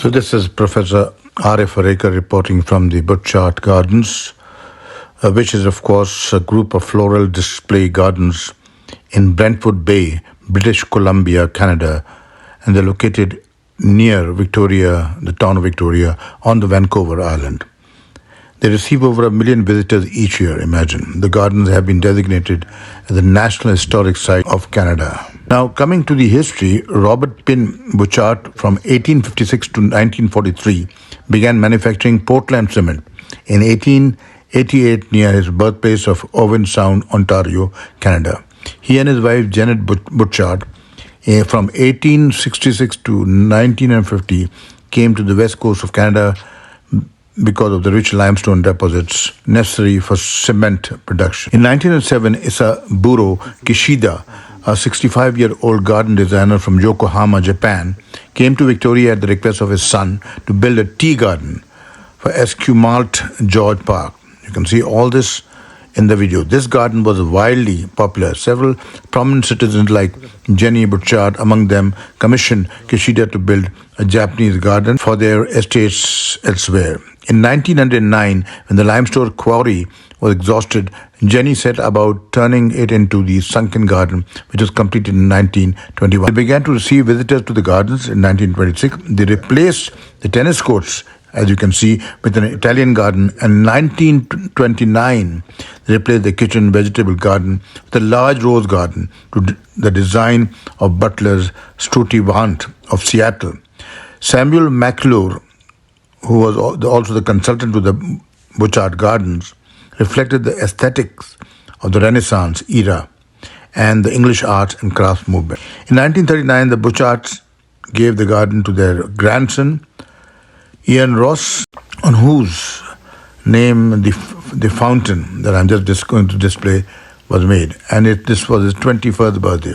So this is Professor R.F. Arekar reporting from the Butchart Gardens, which is of course a group of floral display gardens in Brentwood Bay, British Columbia, Canada, and they're located near Victoria, the town of Victoria, on the Vancouver Island. They receive over 1 million visitors each year, imagine. The gardens have been designated as the National Historic Site of Canada. Now, coming to the history, Robert Pin Butchart from 1856 to 1943 began manufacturing Portland cement in 1888 near his birthplace of Owen Sound, Ontario, Canada. He and his wife Janet Butchart from 1866 to 1950 came to the west coast of Canada because of the rich limestone deposits necessary for cement production. In 1907, Isaburo Kishida, a 65-year-old garden designer from Yokohama, Japan, came to Victoria at the request of his son to build a tea garden for Esquimalt George Park. You can see all this in the video. This garden was wildly popular. Several prominent citizens like Jenny Butchart, among them, commissioned Kishida to build a Japanese garden for their estates elsewhere. In 1909, when the limestone quarry was exhausted, Jenny set about turning it into the sunken garden, which was completed in 1921. They began to receive visitors to the gardens in 1926. They replaced the tennis courts, as you can see, with an Italian garden. And in 1929, they replaced the kitchen vegetable garden with a large rose garden to the design of Butler's Sturtevant of Seattle. Samuel McClure, who was also the consultant to the Butchart Gardens, reflected the aesthetics of the Renaissance era and the English arts and crafts movement. In 1939, the Butcharts gave the garden to their grandson, Ian Ross, on whose name the fountain that I'm just going to display was made. And this was his 21st birthday.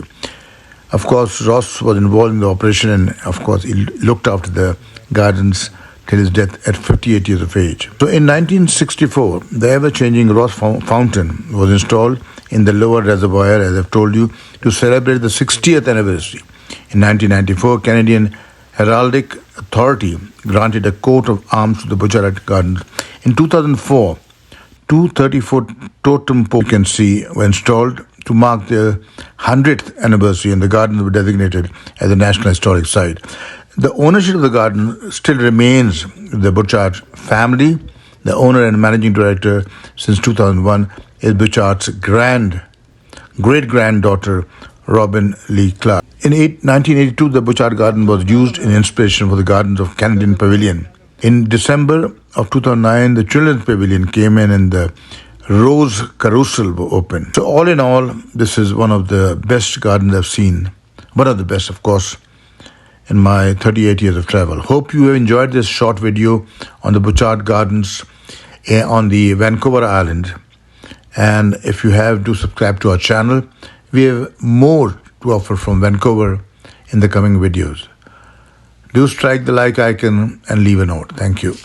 Of course, Ross was involved in the operation, and of course, he looked after the gardens till his death at 58 years of age. So in 1964, the ever-changing Ross fountain was installed in the lower reservoir, as I've told you, to celebrate the 60th anniversary. In 1994, Canadian Heraldic Authority granted a coat of arms to the Butchart Gardens. In 2004, 230-foot totem poles, you can see, were installed to mark their 100th anniversary, and the gardens were designated as a National Historic Site. The ownership of the garden still remains with the Butchart family. The owner and managing director since 2001 is Butchart's great-granddaughter, Robin Lee Clark. In 1982, the Butchart Garden was used in inspiration for the gardens of Canadian Pavilion. In December of 2009, the Children's Pavilion came in and the Rose Carousel opened. So all in all, this is one of the best gardens I've seen. One of the best, of course, in my 38 years of travel. Hope you have enjoyed this short video on the Butchart Gardens on the Vancouver Island. And if you have, do subscribe to our channel. We have more to offer from Vancouver in the coming videos. Do strike the like icon and leave a note. Thank you.